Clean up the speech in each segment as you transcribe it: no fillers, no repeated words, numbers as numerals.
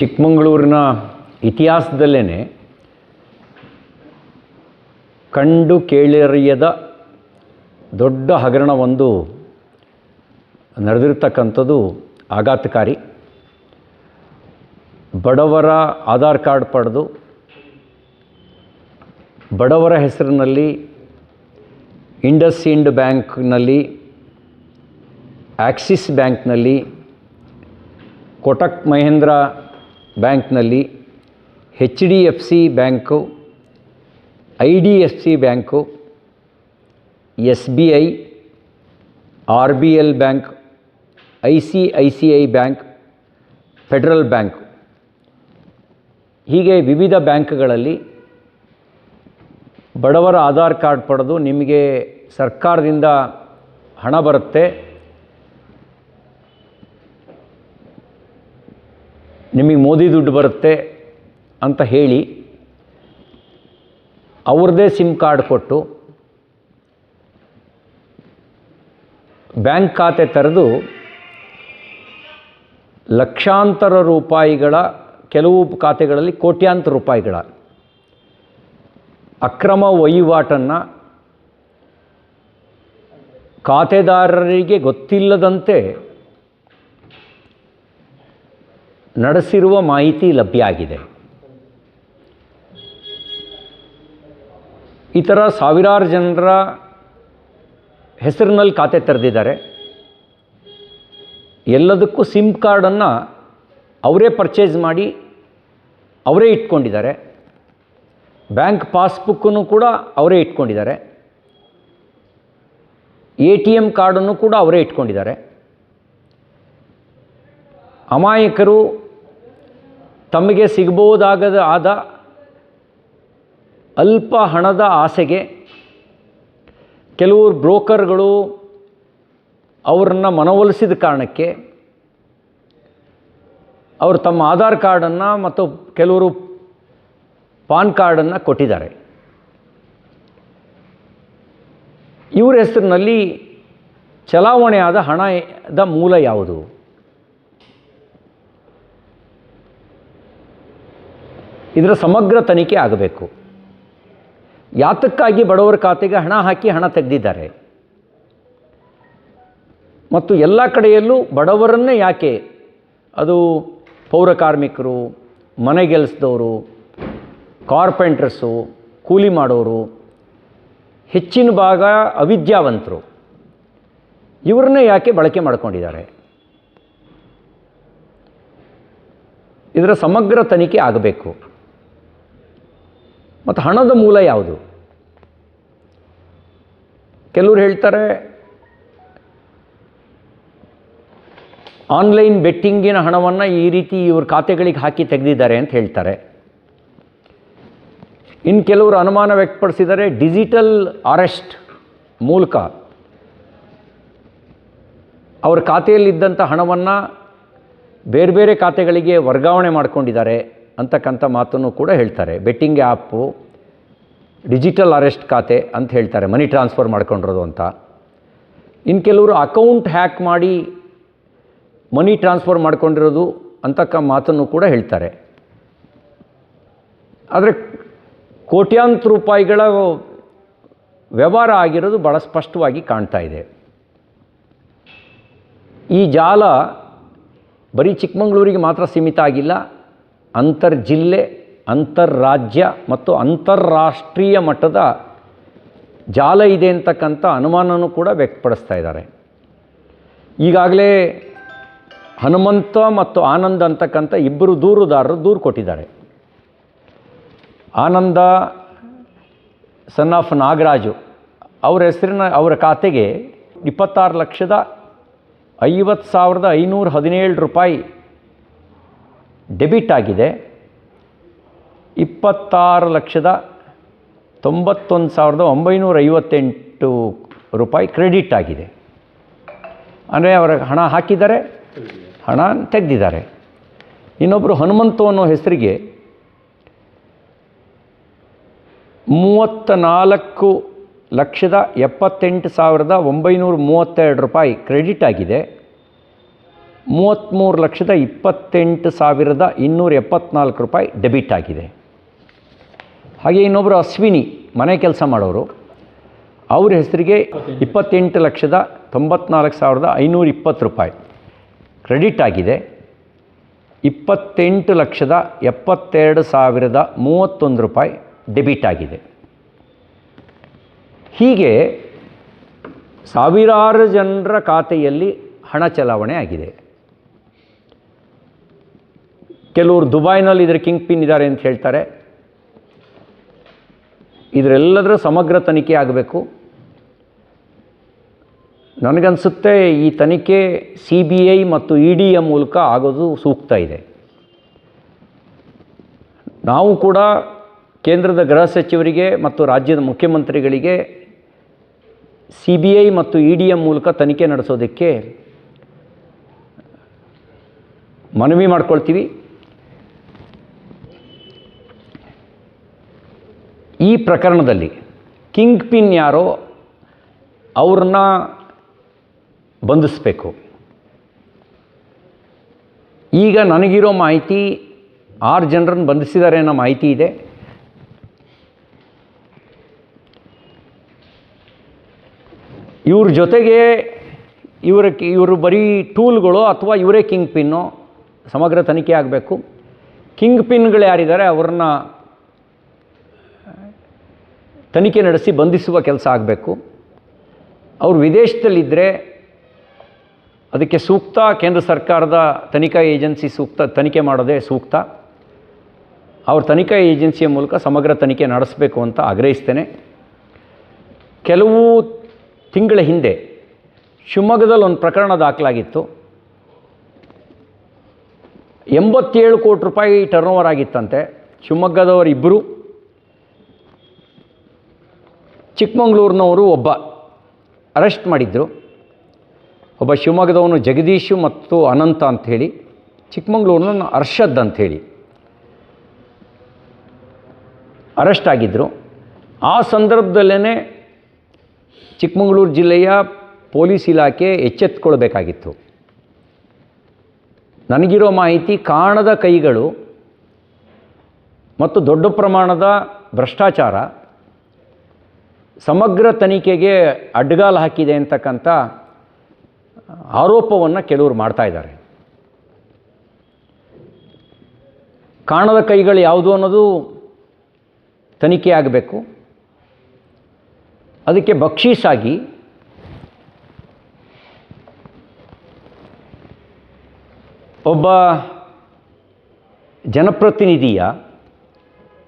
ಚಿಕ್ಕಮಗಳೂರಿನ ಇತಿಹಾಸದಲ್ಲೇ ಕಂಡು ಕೇಳರಿಯದ ದೊಡ್ಡ ಹಗರಣವೊಂದು ನಡೆದಿರ್ತಕ್ಕಂಥದ್ದು ಆಘಾತಕಾರಿ. ಬಡವರ ಆಧಾರ್ ಕಾರ್ಡ್ ಪಡೆದು ಬಡವರ ಹೆಸರಿನಲ್ಲಿ ಇಂಡಸ್ಇಂಡ್ ಬ್ಯಾಂಕ್ನಲ್ಲಿ, ಆಕ್ಸಿಸ್ ಬ್ಯಾಂಕ್ನಲ್ಲಿ, ಕೋಟಕ್ ಮಹೇಂದ್ರ ಬ್ಯಾಂಕ್ನಲ್ಲಿ, HDFC bank, IDFC bank, SBI, RBL bank, ICICI bank, federal bank, ಹೀಗೆ ವಿವಿಧ ಬ್ಯಾಂಕ್ಗಳಲ್ಲಿ ಬಡವರ ಆಧಾರ್ ಕಾರ್ಡ್ ಪಡೆದು ನಿಮಗೆ ಸರ್ಕಾರದಿಂದ ಹಣ ಬರುತ್ತೆ, ನಿಮಗೆ ಮೋದಿ ದುಡ್ಡು ಬರುತ್ತೆ ಅಂತ ಹೇಳಿ ಅವ್ರದ್ದೇ ಸಿಮ್ ಕಾರ್ಡ್ ಕೊಟ್ಟು ಬ್ಯಾಂಕ್ ಖಾತೆ ತೆರೆದು ಲಕ್ಷಾಂತರ ರೂಪಾಯಿಗಳ, ಕೆಲವು ಖಾತೆಗಳಲ್ಲಿ ಕೋಟ್ಯಾಂತರ ರೂಪಾಯಿಗಳ ಅಕ್ರಮ ವಹಿವಾಟನ್ನು ಖಾತೆದಾರರಿಗೆ ಗೊತ್ತಿಲ್ಲದಂತೆ ನಡೆಸಿರುವ ಮಾಹಿತಿ ಲಭ್ಯ ಆಗಿದೆ. ಈ ಥರ ಸಾವಿರಾರು ಜನರ ಹೆಸರಿನಲ್ಲಿ ಖಾತೆ ತೆರೆದಿದ್ದಾರೆ. ಎಲ್ಲದಕ್ಕೂ ಸಿಮ್ ಕಾರ್ಡನ್ನು ಅವರೇ ಪರ್ಚೇಸ್ ಮಾಡಿ ಅವರೇ ಇಟ್ಕೊಂಡಿದ್ದಾರೆ. ಬ್ಯಾಂಕ್ ಪಾಸ್ಬುಕ್ಕನ್ನು ಕೂಡ ಅವರೇ ಇಟ್ಕೊಂಡಿದ್ದಾರೆ. ATM ಕಾರ್ಡನ್ನು ಕೂಡ ಅವರೇ ಇಟ್ಕೊಂಡಿದ್ದಾರೆ. ಅಮಾಯಕರು ತಮಗೆ ಸಿಗಬಹುದಾದ ಅಲ್ಪ ಹಣದ ಆಸೆಗೆ ಕೆಲವರು ಬ್ರೋಕರ್ಗಳು ಅವರನ್ನು ಮನವೊಲಿಸಿದ ಕಾರಣಕ್ಕೆ ಅವರು ತಮ್ಮ ಆಧಾರ್ ಕಾರ್ಡನ್ನು ಮತ್ತು ಕೆಲವರು ಪಾನ್ ಕಾರ್ಡನ್ನು ಕೊಟ್ಟಿದ್ದಾರೆ. ಇವರ ಹೆಸರಿನಲ್ಲಿ ಚಲಾವಣೆಯಾದ ಹಣದ ಮೂಲ ಯಾವುದು? ಇದರ ಸಮಗ್ರ ತನಿಖೆ ಆಗಬೇಕು. ಯಾತಕ್ಕಾಗಿ ಬಡವರ ಖಾತೆಗೆ ಹಣ ಹಾಕಿ ಹಣ ತೆಗೆದಿದ್ದಾರೆ ಮತ್ತು ಎಲ್ಲ ಕಡೆಯಲ್ಲೂ ಬಡವರನ್ನೇ ಯಾಕೆ, ಅದು ಪೌರ ಕಾರ್ಮಿಕರು, ಮನೆಗೆಲಸದವರು, ಕಾರ್ಪೆಂಟ್ರಸ್ಸು, ಕೂಲಿ ಮಾಡೋರು, ಹೆಚ್ಚಿನ ಭಾಗ ಅವಿದ್ಯಾವಂತರು, ಇವರನ್ನೇ ಯಾಕೆ ಬಳಕೆ ಮಾಡಿಕೊಂಡಿದ್ದಾರೆ? ಇದರ ಸಮಗ್ರ ತನಿಖೆ ಆಗಬೇಕು. ಮತ್ತು ಹಣದ ಮೂಲ ಯಾವುದು? ಕೆಲವರು ಹೇಳ್ತಾರೆ ಆನ್ಲೈನ್ ಬೆಟ್ಟಿಂಗಿನ ಹಣವನ್ನು ಈ ರೀತಿ ಇವ್ರ ಖಾತೆಗಳಿಗೆ ಹಾಕಿ ತೆಗೆದಿದ್ದಾರೆ ಅಂತ ಹೇಳ್ತಾರೆ. ಇನ್ನು ಕೆಲವರು ಅನುಮಾನ ವ್ಯಕ್ತಪಡಿಸಿದರೆ ಡಿಜಿಟಲ್ ಅರೆಸ್ಟ್ ಮೂಲಕ ಅವ್ರ ಖಾತೆಯಲ್ಲಿದ್ದಂಥ ಹಣವನ್ನು ಬೇರೆ ಬೇರೆ ಖಾತೆಗಳಿಗೆ ವರ್ಗಾವಣೆ ಮಾಡಿಕೊಂಡಿದ್ದಾರೆ ಅಂತಕ್ಕಂಥ ಮಾತನ್ನು ಕೂಡ ಹೇಳ್ತಾರೆ. ಬೆಟ್ಟಿಂಗ್ ಆ್ಯಪು ಡಿಜಿಟಲ್ ಅರೆಸ್ಟ್ ಖಾತೆ ಅಂತ ಹೇಳ್ತಾರೆ, ಮನಿ ಟ್ರಾನ್ಸ್ಫರ್ ಮಾಡ್ಕೊಂಡಿರೋದು ಅಂತ. ಇನ್ನು ಕೆಲವರು ಅಕೌಂಟ್ ಹ್ಯಾಕ್ ಮಾಡಿ ಮನಿ ಟ್ರಾನ್ಸ್ಫರ್ ಮಾಡ್ಕೊಂಡಿರೋದು ಅಂತಕ್ಕ ಮಾತನ್ನು ಕೂಡ ಹೇಳ್ತಾರೆ. ಆದರೆ ಕೋಟ್ಯಾಂತರ ರೂಪಾಯಿಗಳ ವ್ಯವಹಾರ ಆಗಿರೋದು ಭಾಳ ಸ್ಪಷ್ಟವಾಗಿ ಕಾಣ್ತಾ ಇದೆ. ಈ ಜಾಲ ಬರೀ ಚಿಕ್ಕಮಗಳೂರಿಗೆ ಮಾತ್ರ ಸೀಮಿತ ಆಗಿಲ್ಲ, ಅಂತರ್ಜಿಲ್ಲೆ, ಅಂತರ್ರಾಜ್ಯ ಮತ್ತು ಅಂತಾರಾಷ್ಟ್ರೀಯ ಮಟ್ಟದ ಜಾಲ ಇದೆ ಅಂತಕ್ಕಂಥ ಅನುಮಾನನೂ ಕೂಡ ವ್ಯಕ್ತಪಡಿಸ್ತಾ ಇದ್ದಾರೆ. ಈಗಾಗಲೇ ಹನುಮಂತ ಮತ್ತು ಆನಂದ್ ಅಂತಕ್ಕಂಥ ಇಬ್ಬರು ದೂರುದಾರರು ದೂರು ಕೊಟ್ಟಿದ್ದಾರೆ. ಆನಂದ ಸನ್ ಆಫ್ ನಾಗರಾಜು ಅವರ ಹೆಸರಿನ ಅವರ ಖಾತೆಗೆ 26,50,517 ರೂಪಾಯಿ ಡೆಬಿಟ್ ಆಗಿದೆ. 26,91,958 ರೂಪಾಯಿ ಕ್ರೆಡಿಟ್ ಆಗಿದೆ. ಅಂದರೆ ಅವರ ಹಣ ಹಾಕಿದ್ದಾರೆ, ಹಣ ತೆಗೆದಿದ್ದಾರೆ. ಇನ್ನೊಬ್ಬರು ಹನುಮಂತು ಅನ್ನೋ ಹೆಸರಿಗೆ 34,78,932 ರೂಪಾಯಿ ಕ್ರೆಡಿಟ್ ಆಗಿದೆ. 33,28,274 ರೂಪಾಯಿ ಡೆಬಿಟ್ ಆಗಿದೆ. ಹಾಗೆ ಇನ್ನೊಬ್ಬರು ಅಶ್ವಿನಿ ಮನೆ ಕೆಲಸ ಮಾಡೋರು, ಅವ್ರ ಹೆಸರಿಗೆ 28,94,520 ರೂಪಾಯಿ ಕ್ರೆಡಿಟ್ ಆಗಿದೆ. 28,72,031 ರೂಪಾಯಿ ಡೆಬಿಟ್ ಆಗಿದೆ. ಹೀಗೆ ಸಾವಿರಾರು ಜನರ ಖಾತೆಯಲ್ಲಿ ಹಣ ಚಲಾವಣೆ ಆಗಿದೆ. ಕೆಲವರು ದುಬೈನಲ್ಲಿ ಇದರ ಕಿಂಗ್ ಪಿನ್ ಇದ್ದಾರೆ ಅಂತ ಹೇಳ್ತಾರೆ. ಇದರೆಲ್ಲದರ ಸಮಗ್ರ ತನಿಖೆ ಆಗಬೇಕು. ನನಗನ್ಸುತ್ತೆ ಈ ತನಿಖೆ CBI ಮತ್ತು EDಯ ಮೂಲಕ ಆಗೋದು ಸೂಕ್ತ ಇದೆ. ನಾವು ಕೂಡ ಕೇಂದ್ರದ ಗೃಹ ಸಚಿವರಿಗೆ ಮತ್ತು ರಾಜ್ಯದ ಮುಖ್ಯಮಂತ್ರಿಗಳಿಗೆ CBI ಮತ್ತು EDಯ ಮೂಲಕ ತನಿಖೆ ನಡೆಸೋದಕ್ಕೆ ಮನವಿ ಮಾಡ್ಕೊಳ್ತೀವಿ. ಈ ಪ್ರಕರಣದಲ್ಲಿ ಕಿಂಗ್ ಪಿನ್ ಯಾರೋ ಅವ್ರನ್ನ ಬಂಧಿಸಬೇಕು. ಈಗ ನನಗಿರೋ ಮಾಹಿತಿ 6 ಜನರನ್ನು ಬಂಧಿಸಿದ್ದಾರೆ ಅನ್ನೋ ಮಾಹಿತಿ ಇದೆ. ಇವ್ರ ಜೊತೆಗೆ ಇವರು ಬರೀ ಟೂಲ್ಗಳು ಅಥವಾ ಇವರೇ ಕಿಂಗ್ ಪಿನ್ನು ಸಮಗ್ರ ತನಿಖೆ ಆಗಬೇಕು. ಕಿಂಗ್ ಪಿನ್ಗಳು ಯಾರಿದ್ದಾರೆ ಅವ್ರನ್ನ ತನಿಖೆ ನಡೆಸಿ ಬಂಧಿಸುವ ಕೆಲಸ ಆಗಬೇಕು. ಅವರು ವಿದೇಶದಲ್ಲಿದ್ದರೆ ಅದಕ್ಕೆ ಸೂಕ್ತ ಕೇಂದ್ರ ಸರ್ಕಾರದ ತನಿಖಾ ಏಜೆನ್ಸಿ ತನಿಖೆ ಮಾಡೋದೇ ಸೂಕ್ತ. ಅವ್ರ ತನಿಖಾ ಏಜೆನ್ಸಿಯ ಮೂಲಕ ಸಮಗ್ರ ತನಿಖೆ ನಡೆಸಬೇಕು ಅಂತ ಆಗ್ರಹಿಸ್ತೇನೆ. ಕೆಲವು ತಿಂಗಳ ಹಿಂದೆ ಶಿವಮೊಗ್ಗದಲ್ಲಿ ಒಂದು ಪ್ರಕರಣ ದಾಖಲಾಗಿತ್ತು. 87 ಕೋಟಿ ರೂಪಾಯಿ ಟರ್ನ್ ಓವರ್ ಆಗಿತ್ತಂತೆ. ಶಿವಮೊಗ್ಗದವರು ಇಬ್ಬರು, ಚಿಕ್ಕಮಗಳೂರಿನವರು ಒಬ್ಬ ಅರೆಸ್ಟ್ ಮಾಡಿದ್ರು. ಒಬ್ಬ ಶಿವಮೊಗ್ಗದವನು ಜಗದೀಶು ಮತ್ತು ಅನಂತ ಅಂಥೇಳಿ, ಚಿಕ್ಕಮಗಳೂರಿನ ಅರ್ಷದ್ ಅಂಥೇಳಿ ಅರೆಸ್ಟ್ ಆಗಿದ್ದರು. ಆ ಸಂದರ್ಭದಲ್ಲೇ ಚಿಕ್ಕಮಗಳೂರು ಜಿಲ್ಲೆಯ ಪೊಲೀಸ್ ಇಲಾಖೆ ಎಚ್ಚೆತ್ತುಕೊಳ್ಬೇಕಾಗಿತ್ತು. ನನಗಿರೋ ಮಾಹಿತಿ ಕಾಣದ ಕೈಗಳು ಮತ್ತು ದೊಡ್ಡ ಪ್ರಮಾಣದ ಭ್ರಷ್ಟಾಚಾರ ಸಮಗ್ರ ತನಿಖೆಗೆ ಅಡ್ಡಗಾಲು ಹಾಕಿದೆ ಅಂತಕ್ಕಂಥ ಆರೋಪವನ್ನು ಕೆಲವರು ಮಾಡ್ತಾ ಇದ್ದಾರೆ. ಕಾಣದ ಕೈಗಳು ಯಾವುದು ಅನ್ನೋದು ತನಿಖೆ ಆಗಬೇಕು. ಅದಕ್ಕೆ ಬಕ್ಷೀಸಾಗಿ ಒಬ್ಬ ಜನಪ್ರತಿನಿಧಿಯ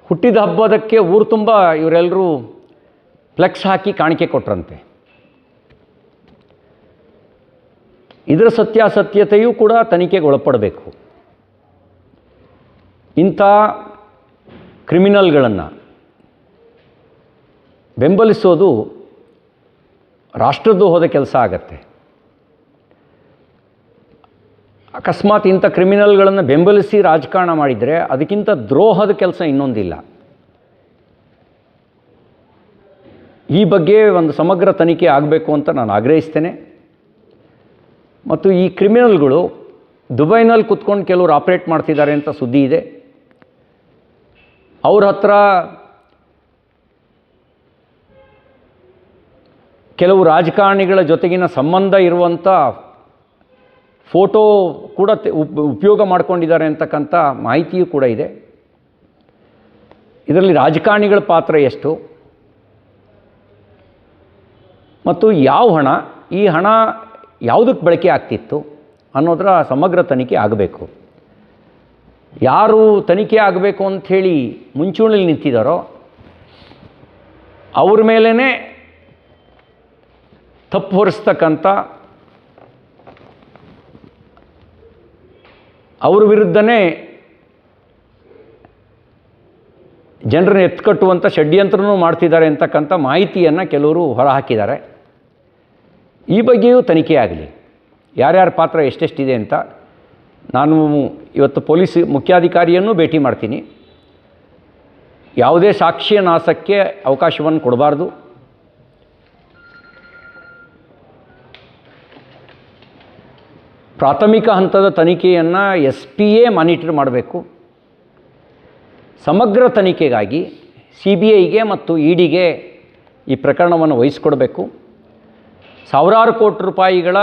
ಹುಟ್ಟಿದ ಹಬ್ಬದಕ್ಕೆ ಊರು ತುಂಬ ಇವರೆಲ್ಲರೂ ಫ್ಲೆಕ್ಸ್ ಹಾಕಿ ಕಾಣಿಕೆ ಕೊಟ್ರಂತೆ. ಇದರ ಸತ್ಯಾಸತ್ಯತೆಯೂ ಕೂಡ ತನಿಖೆಗೆ ಒಳಪಡಬೇಕು. ಇಂಥ ಕ್ರಿಮಿನಲ್ಗಳನ್ನು ಬೆಂಬಲಿಸೋದು ರಾಷ್ಟ್ರದ್ರೋಹದ ಕೆಲಸ ಆಗತ್ತೆ. ಅಕಸ್ಮಾತ್ ಇಂಥ ಕ್ರಿಮಿನಲ್ಗಳನ್ನು ಬೆಂಬಲಿಸಿ ರಾಜಕಾರಣ ಮಾಡಿದರೆ ಅದಕ್ಕಿಂತ ದ್ರೋಹದ ಕೆಲಸ ಇನ್ನೊಂದಿಲ್ಲ. ಈ ಬಗ್ಗೆ ಒಂದು ಸಮಗ್ರ ತನಿಖೆ ಆಗಬೇಕು ಅಂತ ನಾನು ಆಗ್ರಹಿಸ್ತೇನೆ. ಮತ್ತು ಈ ಕ್ರಿಮಿನಲ್ಗಳು ದುಬೈನಲ್ಲಿ ಕೂತ್ಕೊಂಡು ಕೆಲವರು ಆಪ್ರೇಟ್ ಮಾಡ್ತಿದ್ದಾರೆ ಅಂತ ಸುದ್ದಿ ಇದೆ. ಅವ್ರ ಹತ್ರ ಕೆಲವು ರಾಜಕಾರಣಿಗಳ ಜೊತೆಗಿನ ಸಂಬಂಧ ಇರುವಂಥ ಫೋಟೋ ಕೂಡ ಉಪಯೋಗ ಮಾಡ್ಕೊಂಡಿದ್ದಾರೆ ಅಂತಕ್ಕಂಥ ಮಾಹಿತಿಯೂ ಕೂಡ ಇದೆ. ಇದರಲ್ಲಿ ರಾಜಕಾರಣಿಗಳ ಪಾತ್ರ ಎಷ್ಟು ಮತ್ತು ಯಾವ ಹಣ, ಈ ಹಣ ಯಾವುದಕ್ಕೆ ಬಳಕೆ ಆಗ್ತಿತ್ತು ಅನ್ನೋದರ ಸಮಗ್ರ ತನಿಖೆ ಆಗಬೇಕು. ಯಾರು ತನಿಖೆ ಆಗಬೇಕು ಅಂಥೇಳಿ ಮುಂಚೂಣಿಯಲ್ಲಿ ನಿಂತಿದ್ದಾರೋ ಅವ್ರ ಮೇಲೇ ತಪ್ಪು ಹೊರಿಸ್ತಕ್ಕಂಥ, ಅವ್ರ ವಿರುದ್ಧನೇ ಜನರನ್ನು ಎತ್ಕಟ್ಟುವಂಥ ಷಡ್ಯಂತ್ರನೂ ಮಾಡ್ತಿದ್ದಾರೆ ಅಂತಕ್ಕಂಥ ಮಾಹಿತಿಯನ್ನು ಕೆಲವರು ಹೊರಹಾಕಿದ್ದಾರೆ. ಈ ಬಗ್ಗೆಯೂ ತನಿಖೆ ಆಗಲಿ, ಯಾರ್ಯಾರ ಪಾತ್ರ ಎಷ್ಟೆಷ್ಟಿದೆ ಅಂತ. ನಾನು ಇವತ್ತು ಪೊಲೀಸ್ ಮುಖ್ಯಾಧಿಕಾರಿಯನ್ನು ಭೇಟಿ ಮಾಡ್ತೀನಿ. ಯಾವುದೇ ಸಾಕ್ಷ್ಯ ನಾಶಕ್ಕೆ ಅವಕಾಶವನ್ನು ಕೊಡಬಾರ್ದು. ಪ್ರಾಥಮಿಕ ಹಂತದ ತನಿಖೆಯನ್ನು SP ಮಾನಿಟರ್ ಮಾಡಬೇಕು. ಸಮಗ್ರ ತನಿಖೆಗಾಗಿ CBIಗೆ ಮತ್ತು EDಗೆ ಈ ಪ್ರಕರಣವನ್ನು ವಹಿಸ್ಕೊಡ್ಬೇಕು. ಸಾವಿರಾರು ಕೋಟಿ ರೂಪಾಯಿಗಳ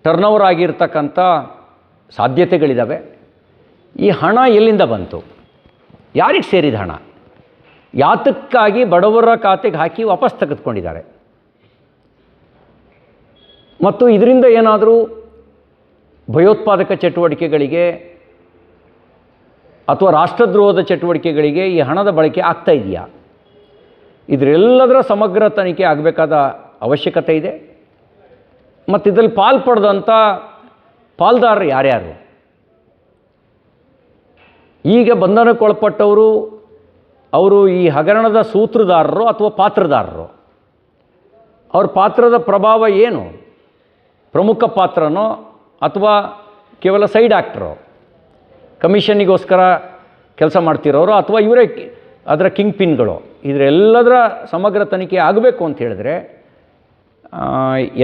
ಟರ್ನೋವರ್ ಆಗಿರ್ತಕ್ಕಂಥ ಸಾಧ್ಯತೆಗಳಿದ್ದಾವೆ. ಈ ಹಣ ಎಲ್ಲಿಂದ ಬಂತು? ಯಾರಿಗೆ ಸೇರಿದ ಹಣ? ಯಾತಕ್ಕಾಗಿ ಬಡವರ ಖಾತೆಗೆ ಹಾಕಿ ವಾಪಸ್ ತೆಗೆದುಕೊಂಡಿದ್ದಾರೆ? ಮತ್ತು ಇದರಿಂದ ಏನಾದರೂ ಭಯೋತ್ಪಾದಕ ಚಟುವಟಿಕೆಗಳಿಗೆ ಅಥವಾ ರಾಷ್ಟ್ರದ್ರೋಹದ ಚಟುವಟಿಕೆಗಳಿಗೆ ಈ ಹಣದ ಬಳಕೆ ಆಗ್ತಾ ಇದೆಯಾ? ಇದರೆಲ್ಲದರ ಸಮಗ್ರ ತನಿಖೆ ಆಗಬೇಕಾದ ಅವಶ್ಯಕತೆ ಇದೆ. ಮತ್ತು ಇದರಲ್ಲಿ ಪಾಲ್ಪಡೆದಂಥ ಪಾಲ್ದಾರರು ಯಾರ್ಯಾರು? ಈಗ ಬಂಧನಕ್ಕೊಳಪಟ್ಟವರು ಅವರು ಈ ಹಗರಣದ ಸೂತ್ರಧಾರರು ಅಥವಾ ಪಾತ್ರದಾರರು? ಅವ್ರ ಪಾತ್ರದ ಪ್ರಭಾವ ಏನು? ಪ್ರಮುಖ ಪಾತ್ರನೋ ಅಥವಾ ಕೇವಲ ಸೈಡ್ ಆ್ಯಕ್ಟ್ರೋ? ಕಮಿಷನ್ನಿಗೋಸ್ಕರ ಕೆಲಸ ಮಾಡ್ತಿರೋರು ಅಥವಾ ಇವರೇ ಅದರ ಕಿಂಗ್ ಪಿನ್ಗಳು? ಇದರೆಲ್ಲದರ ಸಮಗ್ರ ತನಿಖೆ ಆಗಬೇಕು ಅಂತ ಹೇಳಿದ್ರೆ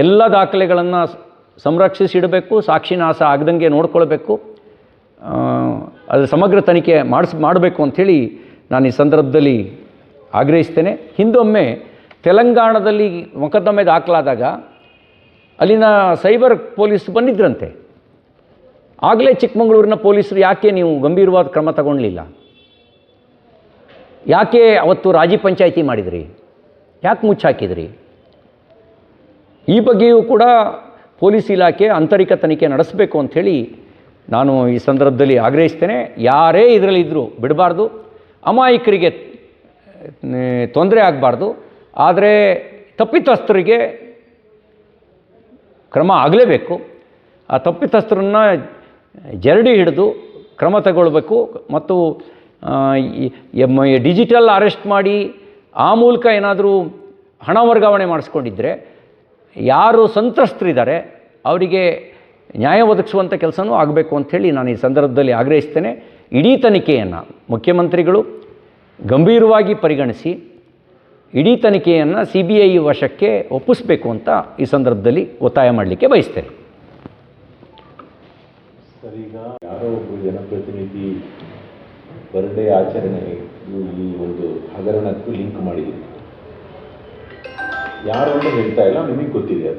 ಎಲ್ಲ ದಾಖಲೆಗಳನ್ನು ಸಂರಕ್ಷಿಸಿಡಬೇಕು, ಸಾಕ್ಷಿನಾಶ ಆಗದಂಗೆ ನೋಡ್ಕೊಳ್ಬೇಕು, ಅದು ಸಮಗ್ರ ತನಿಖೆ ಮಾಡಬೇಕು ಅಂಥೇಳಿ ನಾನು ಈ ಸಂದರ್ಭದಲ್ಲಿ ಆಗ್ರಹಿಸ್ತೇನೆ. ಹಿಂದೊಮ್ಮೆ ತೆಲಂಗಾಣದಲ್ಲಿ ಮೊಕದ್ದಮೆ ದಾಖಲಾದಾಗ ಅಲ್ಲಿನ ಸೈಬರ್ ಪೊಲೀಸ್ ಬಂದಿದ್ರಂತೆ. ಆಗಲೇ ಚಿಕ್ಕಮಗಳೂರಿನ ಪೊಲೀಸರು ಯಾಕೆ ನೀವು ಗಂಭೀರವಾದ ಕ್ರಮ ತಗೊಳ್ಳಲಿಲ್ಲ? ಯಾಕೆ ಅವತ್ತು ರಾಜಿ ಪಂಚಾಯಿತಿ ಮಾಡಿದ್ರಿ? ಯಾಕೆ ಮುಚ್ಚಾಕಿದ್ರಿ? ಈ ಬಗ್ಗೆಯೂ ಕೂಡ ಪೊಲೀಸ್ ಇಲಾಖೆ ಆಂತರಿಕ ತನಿಖೆ ನಡೆಸಬೇಕು ಅಂಥೇಳಿ ನಾನು ಈ ಸಂದರ್ಭದಲ್ಲಿ ಆಗ್ರಹಿಸ್ತೇನೆ. ಯಾರೇ ಇದರಲ್ಲಿದ್ದರೂ ಬಿಡಬಾರ್ದು, ಅಮಾಯಕರಿಗೆ ತೊಂದರೆ ಆಗಬಾರ್ದು. ಆದರೆ ತಪ್ಪಿತಸ್ಥರಿಗೆ ಕ್ರಮ ಆಗಲೇಬೇಕು. ಆ ತಪ್ಪಿತಸ್ಥರನ್ನ ಜರಡಿ ಹಿಡಿದು ಕ್ರಮ ತಗೊಳ್ಬೇಕು. ಮತ್ತು ಡಿಜಿಟಲ್ ಅರೆಸ್ಟ್ ಮಾಡಿ ಆ ಮೂಲಕ ಏನಾದರೂ ಹಣ ವರ್ಗಾವಣೆ ಮಾಡಿಸ್ಕೊಂಡಿದ್ದರೆ ಯಾರು ಸಂತ್ರಸ್ತರಿದ್ದಾರೆ ಅವರಿಗೆ ನ್ಯಾಯ ಒದಗಿಸುವಂಥ ಕೆಲಸನೂ ಆಗಬೇಕು ಅಂಥೇಳಿ ನಾನು ಈ ಸಂದರ್ಭದಲ್ಲಿ ಆಗ್ರಹಿಸ್ತೇನೆ. ಇಡೀ ತನಿಖೆಯನ್ನು ಮುಖ್ಯಮಂತ್ರಿಗಳು ಗಂಭೀರವಾಗಿ ಪರಿಗಣಿಸಿ ಇಡೀ ತನಿಖೆಯನ್ನು CBI ವಶಕ್ಕೆ ಒಪ್ಪಿಸಬೇಕು ಅಂತ ಈ ಸಂದರ್ಭದಲ್ಲಿ ಒತ್ತಾಯ ಮಾಡಲಿಕ್ಕೆ ಬಯಸ್ತೇನೆ. ಸರ್, ಈಗ ಯಾರೋ ಒಬ್ಬರು ಜನಪ್ರತಿನಿಧಿ ಬರ್ಡೇ ಆಚರಣೆ ಈ ಒಂದು ಹಗರಣಕ್ಕೂ ಲಿಂಕ್ ಮಾಡಿದ್ದೀವಿ. ಯಾರು ಅಂತ ಹೇಳ್ತಾ ಇಲ್ಲ, ನಿಮಗೆ ಗೊತ್ತಿದೆ.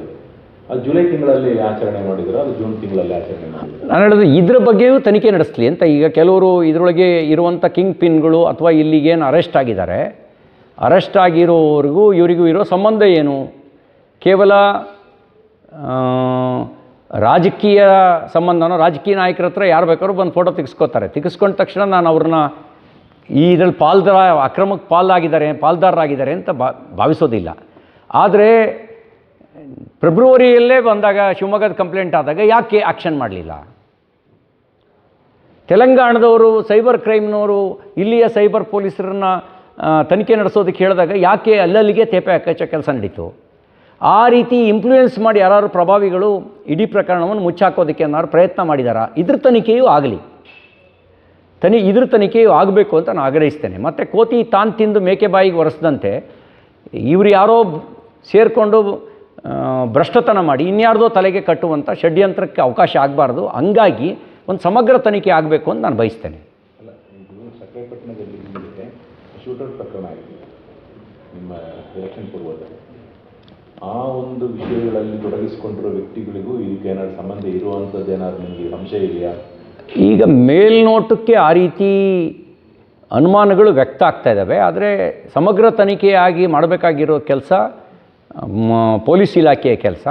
ಅದು ಜುಲೈ ತಿಂಗಳಲ್ಲಿ ಆಚರಣೆ ಮಾಡಿದ್ರು, ಅದು ಜೂನ್ ತಿಂಗಳಲ್ಲಿ ಆಚರಣೆ ಮಾಡಿದ್ರು. ನಾನು ಹೇಳೋದು ಇದ್ರ ಬಗ್ಗೆಯೂ ತನಿಖೆ ನಡೆಸಲಿ ಅಂತ. ಈಗ ಕೆಲವರು ಇದರೊಳಗೆ ಇರುವಂಥ ಕಿಂಗ್ ಪಿನ್ಗಳು ಅಥವಾ ಇಲ್ಲಿಗೇನು ಅರೆಸ್ಟ್ ಆಗಿದ್ದಾರೆ, ಅರೆಸ್ಟ್ ಆಗಿರೋವರೆಗೂ ಇವರಿಗೂ ಇರೋ ಸಂಬಂಧ ಏನು? ಕೇವಲ ರಾಜಕೀಯ ಸಂಬಂಧನೋ? ರಾಜಕೀಯ ನಾಯಕರ ಹತ್ರ ಯಾರು ಬೇಕಾದ್ರೂ ಬಂದು ಫೋಟೋ ತೆಗೆಸ್ಕೊಂಡ ತಕ್ಷಣ ನಾನು ಅವ್ರನ್ನ ಇದರಲ್ಲಿ ಅಕ್ರಮಕ್ಕೆ ಪಾಲ್ದಾರರಾಗಿದ್ದಾರೆ ಅಂತ ಭಾವಿಸೋದಿಲ್ಲ. ಆದರೆ ಫೆಬ್ರವರಿಯಲ್ಲೇ ಬಂದಾಗ ಶಿವಮೊಗ್ಗದ ಕಂಪ್ಲೇಂಟ್ ಆದಾಗ ಯಾಕೆ ಆ್ಯಕ್ಷನ್ ಮಾಡಲಿಲ್ಲ? ತೆಲಂಗಾಣದವರು ಸೈಬರ್ ಕ್ರೈಮ್ನವರು ಇಲ್ಲಿಯ ಸೈಬರ್ ಪೊಲೀಸರನ್ನ ತನಿಖೆ ನಡೆಸೋದಕ್ಕೆ ಹೇಳಿದಾಗ ಯಾಕೆ ಅಲ್ಲಲ್ಲಿಗೆ ತೇಪೆ ಹಾಕೋ ಕೆಲಸ ನಡೀತು? ಆ ರೀತಿ ಇನ್ಫ್ಲೂಯೆನ್ಸ್ ಮಾಡಿ ಯಾರು ಪ್ರಭಾವಿಗಳು ಇಡೀ ಪ್ರಕರಣವನ್ನು ಮುಚ್ಚಾಕೋದಕ್ಕೆ ಏನಾದ್ರು ಪ್ರಯತ್ನ ಮಾಡಿದಾರಾ? ಇದ್ರ ತನಿಖೆಯೂ ಆಗಲಿ, ಇದ್ರ ತನಿಖೆಯೂ ಆಗಬೇಕು ಅಂತ ನಾನು ಆಗ್ರಹಿಸ್ತೇನೆ. ಮತ್ತು ಕೋತಿ ತಾನು ತಿಂದು ಮೇಕೆ ಬಾಯಿಗೆ ಒರೆಸ್ದಂತೆ ಇವರು ಯಾರೋ ಸೇರಿಕೊಂಡು ಭ್ರಷ್ಟತನ ಮಾಡಿ ಇನ್ಯಾರ್ದೋ ತಲೆಗೆ ಕಟ್ಟುವಂಥ ಷಡ್ಯಂತ್ರಕ್ಕೆ ಅವಕಾಶ ಆಗಬಾರ್ದು. ಹಂಗಾಗಿ ಒಂದು ಸಮಗ್ರ ತನಿಖೆ ಆಗಬೇಕು ಅಂತ ನಾನು ಬಯಸ್ತೇನೆ. ಅಲ್ಲ, ಇದು ಸಕ್ರೆಪಟ್ಟಣದಲ್ಲಿ ಶೂಟರ್ ಪ್ರಕರಣ ಆಗಿದೆ ನಿಮ್ಮ ಎಲೆಕ್ಷನ್ ಪೂರ್ವದಲ್ಲಿ. ಆ ಒಂದು ವಿಷಯಗಳಲ್ಲಿ ತೊಡಗಿಸಿಕೊಂಡಿರೋ ವ್ಯಕ್ತಿಗಳಿಗೂ ಇದಕ್ಕೆ ಏನಾದ್ರು ಸಂಬಂಧ ಇರುವಂಥದ್ದು ಏನಾದ್ರು ನಿಮಗೆ ಸಂಶಯ ಇದೆಯಾ? ಈಗ ಮೇಲ್ನೋಟಕ್ಕೆ ಆ ರೀತಿ ಅನುಮಾನಗಳು ವ್ಯಕ್ತ ಆಗ್ತಾ ಇದ್ದಾವೆ. ಆದರೆ ಸಮಗ್ರ ತನಿಖೆಯಾಗಿ ಮಾಡಬೇಕಾಗಿರೋ ಕೆಲಸ ಪೊಲೀಸ್ ಇಲಾಖೆಯ ಕೆಲಸ.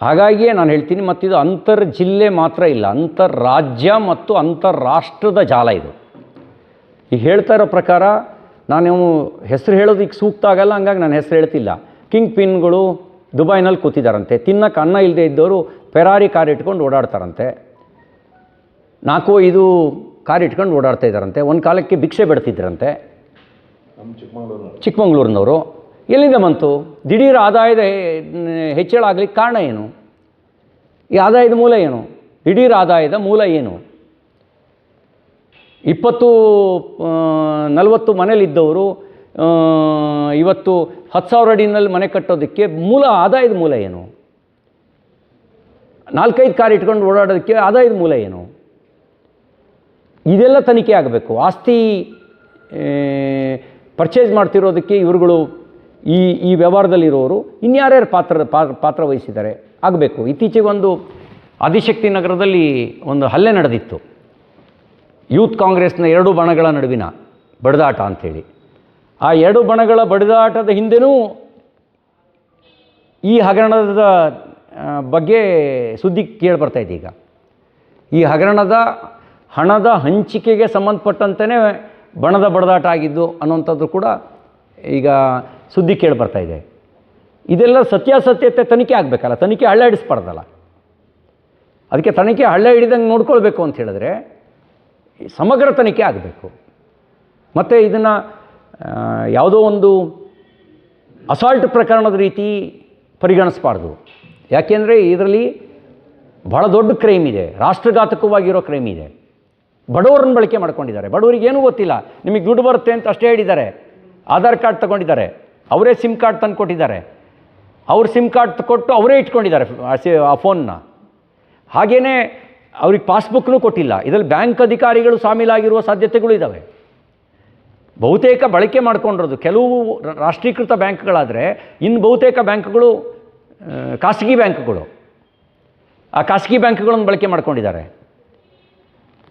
ಹಾಗಾಗಿಯೇ ನಾನು ಹೇಳ್ತೀನಿ. ಮತ್ತಿದು ಅಂತರ್ ಜಿಲ್ಲೆ ಮಾತ್ರ ಇಲ್ಲ, ಅಂತರ್ರಾಜ್ಯ ಮತ್ತು ಅಂತಾರಾಷ್ಟ್ರದ ಜಾಲ ಇದು. ಈಗ ಹೇಳ್ತಾ ಇರೋ ಪ್ರಕಾರ ನಾನು ಹೆಸರು ಹೇಳೋದಕ್ಕೆ ಸೂಕ್ತ ಆಗಲ್ಲ, ಹಂಗಾಗಿ ನಾನು ಹೆಸರು ಹೇಳ್ತಿಲ್ಲ. ಕಿಂಗ್ ಪಿನ್ಗಳು ದುಬೈನಲ್ಲಿ ಕೂತಿದ್ದಾರಂತೆ, ತಿನ್ನಕ್ಕೆ ಅನ್ನ ಇಲ್ಲದೆ ಇದ್ದವರು ಫೆರಾರಿ ಕಾರ್ ಇಟ್ಕೊಂಡು ಓಡಾಡ್ತಾರಂತೆ, 4-5 ಕಾರ್ ಇಟ್ಕೊಂಡು ಓಡಾಡ್ತಾ ಇದ್ದಾರಂತೆ. ಒಂದು ಕಾಲಕ್ಕೆ ಭಿಕ್ಷೆ ಬಿಡ್ತಿದ್ರಂತೆ ಚಿಕ್ಕಮಗಳೂರಿನವರು. ಎಲ್ಲಿಂದ ಬಂತು? ದಿಢೀರ್ ಆದಾಯದ ಹೆಚ್ಚಳ ಆಗಲಿಕ್ಕೆ ಕಾರಣ ಏನು? ಈ ಆದಾಯದ ಮೂಲ ಏನು? ದಿಢೀರ್ ಆದಾಯದ ಮೂಲ ಏನು? 20-40 ಮನೇಲಿದ್ದವರು ಇವತ್ತು 10,000 ಅಡಿನಲ್ಲಿ ಮನೆ ಕಟ್ಟೋದಕ್ಕೆ ಆದಾಯದ ಮೂಲ ಏನು? 4-5 ಕಾರ್ ಇಟ್ಕೊಂಡು ಓಡಾಡೋದಕ್ಕೆ ಆದಾಯದ ಮೂಲ ಏನು? ಇದೆಲ್ಲ ತನಿಖೆ ಆಗಬೇಕು. ಆಸ್ತಿ ಪರ್ಚೇಸ್ ಮಾಡ್ತಿರೋದಕ್ಕೆ ಇವರುಗಳು ಈ ವ್ಯವಹಾರದಲ್ಲಿರೋರು ಇನ್ಯಾರ್ಯಾರು ಪಾತ್ರ ವಹಿಸಿದ್ದಾರೆ ಆಗಬೇಕು. ಇತ್ತೀಚೆಗೆ ಒಂದು ಆದಿಶಕ್ತಿ ನಗರದಲ್ಲಿ ಒಂದು ಹಲ್ಲೆ ನಡೆದಿತ್ತು, ಯೂತ್ ಕಾಂಗ್ರೆಸ್ನ 2 ಬಣಗಳ ನಡುವಿನ ಬಡಿದಾಟ ಅಂಥೇಳಿ. ಆ 2 ಬಣಗಳ ಬಡಿದಾಟದ ಹಿಂದೆನೂ ಈ ಹಗರಣದ ಬಗ್ಗೆ ಸುದ್ದಿ ಕೇಳಿಬರ್ತಾಯಿದೆ. ಈಗ ಈ ಹಗರಣದ ಹಣದ ಹಂಚಿಕೆಗೆ ಸಂಬಂಧಪಟ್ಟಂತೆಯೇ ಬಣದ ಬಡಿದಾಟ ಆಗಿದ್ದು ಅನ್ನೋಂಥದ್ದು ಕೂಡ ಈಗ ಸುದ್ದಿ ಕೇಳಿಬರ್ತಾಯಿದೆ. ಇದೆಲ್ಲ ಸತ್ಯಾಸತ್ಯತೆ ತನಿಖೆ ಆಗಬೇಕಲ್ಲ, ತನಿಖೆ ಹಳ್ಳ ಹಿಡಿಸ್ಬಾರ್ದಲ್ಲ. ಅದಕ್ಕೆ ತನಿಖೆ ಹಳ್ಳ ಹಿಡಿದಂಗೆ ನೋಡ್ಕೊಳ್ಬೇಕು ಅಂತ ಹೇಳಿದ್ರೆ ಸಮಗ್ರ ತನಿಖೆ ಆಗಬೇಕು. ಮತ್ತು ಇದನ್ನು ಯಾವುದೋ ಒಂದು ಅಸಾಲ್ಟ್ ಪ್ರಕರಣದ ರೀತಿ ಪರಿಗಣಿಸಬಾರ್ದು. ಯಾಕೆಂದರೆ ಇದರಲ್ಲಿ ಭಾಳ ದೊಡ್ಡ ಕ್ರೈಮ್ ಇದೆ, ರಾಷ್ಟ್ರಘಾತಕವಾಗಿರೋ ಕ್ರೈಮ್ ಇದೆ. ಬಡವರನ್ನು ಬಳಕೆ ಮಾಡ್ಕೊಂಡಿದ್ದಾರೆ. ಬಡವರಿಗೆ ಏನೂ ಗೊತ್ತಿಲ್ಲ, ನಿಮಗೆ ದುಡ್ಡು ಬರುತ್ತೆ ಅಂತ ಅಷ್ಟೇ ಹೇಳಿದ್ದಾರೆ. ಆಧಾರ್ ಕಾರ್ಡ್ ತೊಗೊಂಡಿದ್ದಾರೆ, ಅವರೇ ಸಿಮ್ ಕಾರ್ಡ್ ತಂದು ಕೊಟ್ಟಿದ್ದಾರೆ, ಅವ್ರ ಸಿಮ್ ಕಾರ್ಡ್ ಕೊಟ್ಟು ಅವರೇ ಇಟ್ಕೊಂಡಿದ್ದಾರೆ ಆ ಫೋನ್ನ. ಹಾಗೆಯೇ ಅವ್ರಿಗೆ ಪಾಸ್ಬುಕ್ನೂ ಕೊಟ್ಟಿಲ್ಲ. ಇದರಲ್ಲಿ ಬ್ಯಾಂಕ್ ಅಧಿಕಾರಿಗಳು ಶಾಮೀಲಾಗಿರುವ ಸಾಧ್ಯತೆಗಳು ಇದ್ದಾವೆ. ಬಹುತೇಕ ಬಳಕೆ ಮಾಡ್ಕೊಂಡಿರೋದು ಕೆಲವು ರಾಷ್ಟ್ರೀಕೃತ ಬ್ಯಾಂಕ್ಗಳಾದರೆ ಇನ್ನು ಬಹುತೇಕ ಬ್ಯಾಂಕ್ಗಳು ಖಾಸಗಿ ಬ್ಯಾಂಕ್ಗಳು. ಆ ಖಾಸಗಿ ಬ್ಯಾಂಕ್ಗಳನ್ನು ಬಳಕೆ ಮಾಡ್ಕೊಂಡಿದ್ದಾರೆ.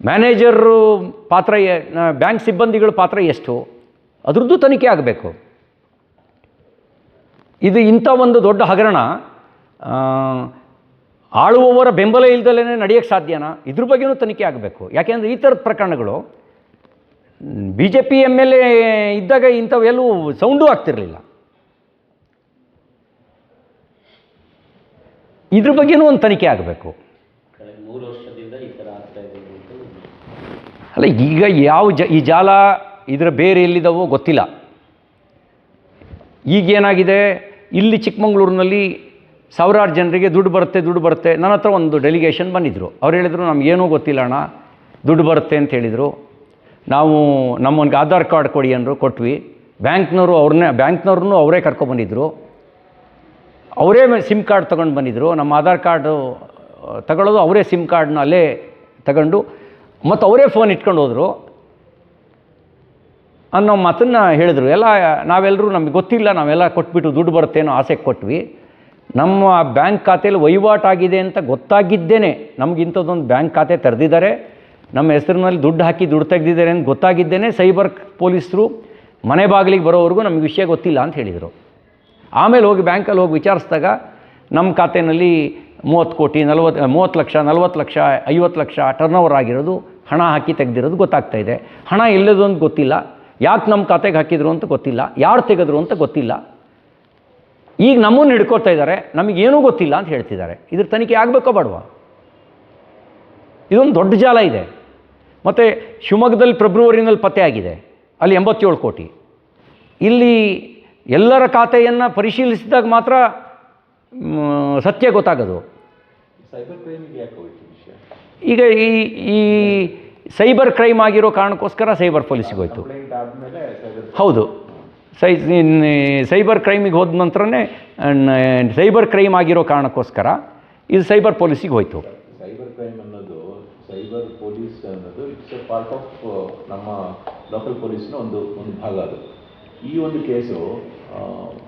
ಮ್ಯಾನೇಜರು ಪಾತ್ರ, ಬ್ಯಾಂಕ್ ಸಿಬ್ಬಂದಿಗಳ ಪಾತ್ರ ಎಷ್ಟು, ಅದರದ್ದು ತನಿಖೆ ಆಗಬೇಕು. ಇದು ಇಂಥ ಒಂದು ದೊಡ್ಡ ಹಗರಣ ಆಳುವವರ ಬೆಂಬಲ ಇಲ್ದಲೇ ನಡೆಯೋಕ್ಕೆ ಸಾಧ್ಯನಾ? ಇದ್ರ ಬಗ್ಗೆನೂ ತನಿಖೆ ಆಗಬೇಕು. ಯಾಕೆಂದರೆ ಈ ಥರದ ಪ್ರಕರಣಗಳು BJP MLA ಇದ್ದಾಗ ಇಂಥವೆಲ್ಲೂ ಸೌಂಡೂ ಆಗ್ತಿರಲಿಲ್ಲ. ಇದ್ರ ಬಗ್ಗೆನೂ ಒಂದು ತನಿಖೆ ಆಗಬೇಕು. ಅಲ್ಲ, ಈಗ ಯಾವ ಈ ಜಾಲ ಇದರ ಬೇರೆ ಎಲ್ಲಿದ್ದಾವೋ ಗೊತ್ತಿಲ್ಲ. ಈಗೇನಾಗಿದೆ, ಇಲ್ಲಿ ಚಿಕ್ಕಮಂಗ್ಳೂರಿನಲ್ಲಿ ಸಾವಿರಾರು ಜನರಿಗೆ ದುಡ್ಡು ಬರುತ್ತೆ. ನನ್ನ ಹತ್ರ ಒಂದು ಡೆಲಿಗೇಷನ್ ಬಂದಿದ್ದರು. ಅವ್ರು ಹೇಳಿದರು, ನಮಗೇನೂ ಗೊತ್ತಿಲ್ಲ ಅಣ್ಣ, ದುಡ್ಡು ಬರುತ್ತೆ ಅಂತ ಹೇಳಿದರು. ನಾವು ನಮ್ಮೊಂದು ಆಧಾರ್ ಕಾರ್ಡ್ ಕೊಡಿ ಅಂದರು, ಕೊಟ್ವಿ. ಬ್ಯಾಂಕ್ನವ್ರನ್ನೂ ಅವರೇ ಕರ್ಕೊಬಂದಿದ್ರು, ಅವರೇ ಸಿಮ್ ಕಾರ್ಡ್ ತೊಗೊಂಡು ಬಂದಿದ್ದರು. ನಮ್ಮ ಆಧಾರ್ ಕಾರ್ಡು ತಗೊಳ್ಳೋದು ಅವರೇ, ಸಿಮ್ ಕಾರ್ಡ್ನ ಅಲ್ಲೇ ತಗೊಂಡು ಮತ್ತು ಅವರೇ ಫೋನ್ ಇಟ್ಕೊಂಡು ಹೋದರು ಅನ್ನೋ ಮಾತನ್ನು ಹೇಳಿದರು. ನಾವೆಲ್ಲರೂ ನಮಗೆ ಗೊತ್ತಿಲ್ಲ, ನಾವೆಲ್ಲ ಕೊಟ್ಬಿಟ್ಟು ದುಡ್ಡು ಬರುತ್ತೆ ಅನ್ನೋ ಆಸೆಗೆ ಕೊಟ್ವಿ. ನಮ್ಮ ಬ್ಯಾಂಕ್ ಖಾತೆಯಲ್ಲಿ ವಹಿವಾಟಾಗಿದೆ ಅಂತ ಗೊತ್ತಾಗಿದ್ದೇನೆ, ನಮಗಿಂಥದ್ದೊಂದು ಬ್ಯಾಂಕ್ ಖಾತೆ ತೆರೆದಿದ್ದಾರೆ, ನಮ್ಮ ಹೆಸರಿನಲ್ಲಿ ದುಡ್ಡು ಹಾಕಿ ದುಡ್ಡು ತೆಗೆದಿದ್ದಾರೆ ಅಂತ ಗೊತ್ತಾಗಿದ್ದೇನೆ, ಸೈಬರ್ ಪೊಲೀಸರು ಮನೆ ಬಾಗಿಲಿಗೆ ಬರೋವರೆಗೂ ನಮಗೆ ವಿಷಯ ಗೊತ್ತಿಲ್ಲ ಅಂತ ಹೇಳಿದರು. ಆಮೇಲೆ ಹೋಗಿ ಬ್ಯಾಂಕಲ್ಲಿ ಹೋಗಿ ವಿಚಾರಿಸಿದಾಗ ನಮ್ಮ ಖಾತೆಯಲ್ಲಿ 30 ಕೋಟಿ 30 ಲಕ್ಷ 40 ಲಕ್ಷ 50 ಲಕ್ಷ ಟರ್ನ್ ಓವರ್ ಆಗಿರೋದು, ಹಣ ಹಾಕಿ ತೆಗೆದಿರೋದು ಗೊತ್ತಾಗ್ತಾಯಿದೆ. ಹಣ ಎಲ್ಲದು ಅಂತ ಗೊತ್ತಿಲ್ಲ, ಯಾಕೆ ನಮ್ಮ ಖಾತೆಗೆ ಹಾಕಿದ್ರು ಅಂತ ಗೊತ್ತಿಲ್ಲ, ಯಾರು ತೆಗೆದ್ರು ಅಂತ ಗೊತ್ತಿಲ್ಲ. ಈಗ ನಮ್ಮನ್ನು ಹಿಡ್ಕೊಳ್ತಾ ಇದ್ದಾರೆ, ನಮಗೇನೂ ಗೊತ್ತಿಲ್ಲ ಅಂತ ಹೇಳ್ತಿದ್ದಾರೆ. ಇದ್ರ ತನಿಖೆ ಆಗಬೇಕೋ ಬೇಡವಾ? ಇದೊಂದು ದೊಡ್ಡ ಜಾಲ ಇದೆ. ಮತ್ತು ಶಿವಮೊಗ್ಗದಲ್ಲಿ ಫೆಬ್ರವರಿನಲ್ಲಿ ಪತ್ತೆ ಆಗಿದೆ, ಅಲ್ಲಿ 87 ಕೋಟಿ. ಇಲ್ಲಿ ಎಲ್ಲರ ಖಾತೆಯನ್ನು ಪರಿಶೀಲಿಸಿದಾಗ ಮಾತ್ರ ಸತ್ಯ ಗೊತ್ತಾಗೋದು. ಸೈಬರ್ ಕ್ರೈಮಿಗೆ ಯಾಕೆ ಹೋಯ್ತು ವಿಷಯ? ಈಗ ಈ ಸೈಬರ್ ಕ್ರೈಮ್ ಆಗಿರೋ ಕಾರಣಕ್ಕೋಸ್ಕರ ಸೈಬರ್ ಪೊಲೀಸಿಗೆ ಹೋಯ್ತು. ಹೌದು, ಸೈಬರ್ ಕ್ರೈಮಿಗೆ ಹೋದ ನಂತರನೇ ಸೈಬರ್ ಕ್ರೈಮ್ ಆಗಿರೋ ಕಾರಣಕ್ಕೋಸ್ಕರ ಇದು ಸೈಬರ್ ಪೊಲೀಸಿಗೆ ಹೋಯ್ತು. ಸೈಬರ್ ಕ್ರೈಮ್ ಅನ್ನೋದು, ಸೈಬರ್ ಪೊಲೀಸ್ ಅನ್ನೋದು ಇಟ್ಸ್ ಎ ಪಾರ್ಟ್ ಆಫ್ ನಮ್ಮ ಲೋಕಲ್ ಪೊಲೀಸ್ನ ಒಂದು ಭಾಗ. ಅದು ಈ ಒಂದು ಕೇಸು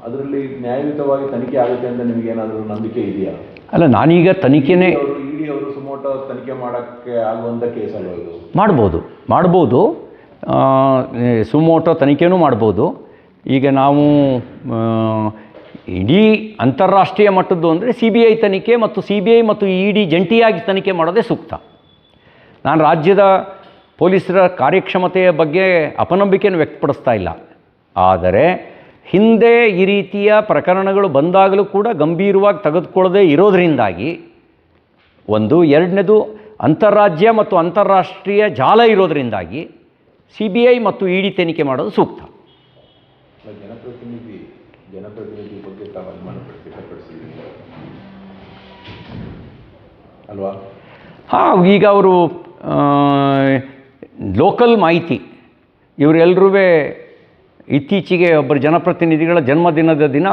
ಅದರಲ್ಲಿ ನ್ಯಾಯಯುತವಾಗಿ ತನಿಖೆ ಆಗುತ್ತೆ ಅಂತ ನಿಮಗೇನಾದರೂ ನಂಬಿಕೆ ಇದೆಯಾ? ಅಲ್ಲ, ನಾನೀಗ ತನಿಖೆನೇ ಇಡಿ ಅವರು ಸುಮೋಟೋ ತನಿಖೆ ಮಾಡೋಕ್ಕೆ ಆಗುವಂಥ ಕೇಸ್ ಅಲ್ವ ಇದು? ಮಾಡ್ಬೋದು. ಸುಮೋಟೋ ತನಿಖೆನೂ ಮಾಡ್ಬೋದು. ಈಗ ನಾವು ಇಡೀ ಅಂತಾರಾಷ್ಟ್ರೀಯ ಮಟ್ಟದ್ದು ಅಂದರೆ CBI ತನಿಖೆ ಮತ್ತು CBI ಮತ್ತು ED ಜಂಟಿಯಾಗಿ ತನಿಖೆ ಮಾಡೋದೇ ಸೂಕ್ತ. ನಾನು ರಾಜ್ಯದ ಪೊಲೀಸರ ಕಾರ್ಯಕ್ಷಮತೆಯ ಬಗ್ಗೆ ಅಪನಂಬಿಕೆಯನ್ನು ವ್ಯಕ್ತಪಡಿಸ್ತಾ ಇಲ್ಲ. ಆದರೆ ಹಿಂದೆ ಈ ರೀತಿಯ ಪ್ರಕರಣಗಳು ಬಂದಾಗಲೂ ಕೂಡ ಗಂಭೀರವಾಗಿ ತೆಗೆದುಕೊಳ್ಳದೇ ಇರೋದರಿಂದಾಗಿ ಎರಡನೇದು ಅಂತಾರಾಜ್ಯ ಮತ್ತು ಅಂತಾರಾಷ್ಟ್ರೀಯ ಜಾಲ ಇರೋದರಿಂದಾಗಿ CBI ಮತ್ತು ED ತನಿಖೆ ಮಾಡೋದು ಸೂಕ್ತ. ಜನಪ್ರತಿನಿಧಿ ಬಗ್ಗೆ ತಾವು ಅನುಮಾನ ವ್ಯಕ್ತಪಡಿಸಿದ್ದೀರಿ ಅಲ್ವಾ? ಹಾಂ, ಈಗ ಅವರು ಲೋಕಲ್ ಮಾಹಿತಿ, ಇವರೆಲ್ಲರೂ ಇತ್ತೀಚೆಗೆ ಒಬ್ಬರು ಜನಪ್ರತಿನಿಧಿಗಳ ಜನ್ಮದಿನದ ದಿನ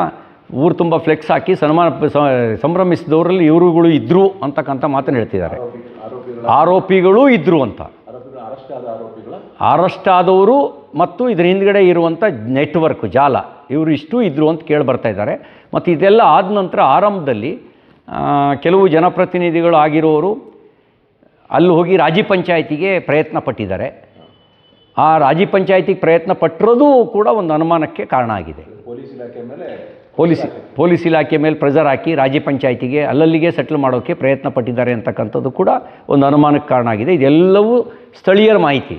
ಊರು ತುಂಬ ಫ್ಲೆಕ್ಸ್ ಹಾಕಿ ಸಂಭ್ರಮಿಸಿದವರಲ್ಲಿ ಇವರುಗಳು ಇದ್ದರು ಅಂತಕ್ಕಂಥ ಮಾತನ್ನು ಹೇಳ್ತಿದ್ದಾರೆ. ಆರೋಪಿಗಳೂ ಇದ್ದರು ಅಂತ. ಅರೆಸ್ಟ್ ಆದವರು ಮತ್ತು ಇದರ ಹಿಂದ್ಗಡೆ ಇರುವಂಥ ನೆಟ್ವರ್ಕ್ ಜಾಲ ಇವರು ಇಷ್ಟು ಇದ್ದರು ಅಂತ ಕೇಳಿ ಬರ್ತಾ ಇದ್ದಾರೆ. ಮತ್ತು ಇದೆಲ್ಲ ಆದ ನಂತರ ಆರಂಭದಲ್ಲಿ ಕೆಲವು ಜನಪ್ರತಿನಿಧಿಗಳು ಆಗಿರೋರು ಅಲ್ಲಿ ಹೋಗಿ ರಾಜಿ ಪಂಚಾಯಿತಿಗೆ ಪ್ರಯತ್ನ ಪಟ್ಟಿದ್ದಾರೆ. ಆ ರಾಜಿ ಪಂಚಾಯಿತಿಗೆ ಪ್ರಯತ್ನ ಪಟ್ಟಿರೋದು ಕೂಡ ಒಂದು ಅನುಮಾನಕ್ಕೆ ಕಾರಣ ಆಗಿದೆ. ಪೊಲೀಸ್ ಇಲಾಖೆ ಮೇಲೆ ಪ್ರೆಷರ್ ಹಾಕಿ ರಾಜಿ ಪಂಚಾಯಿತಿಗೆ ಅಲ್ಲಲ್ಲಿಗೆ ಸೆಟ್ಲ್ ಮಾಡೋಕ್ಕೆ ಪ್ರಯತ್ನ ಪಟ್ಟಿದ್ದಾರೆ ಅಂತಕ್ಕಂಥದ್ದು ಕೂಡ ಒಂದು ಅನುಮಾನಕ್ಕೆ ಕಾರಣ ಆಗಿದೆ. ಇದೆಲ್ಲವೂ ಸ್ಥಳೀಯರ ಮಾಹಿತಿ.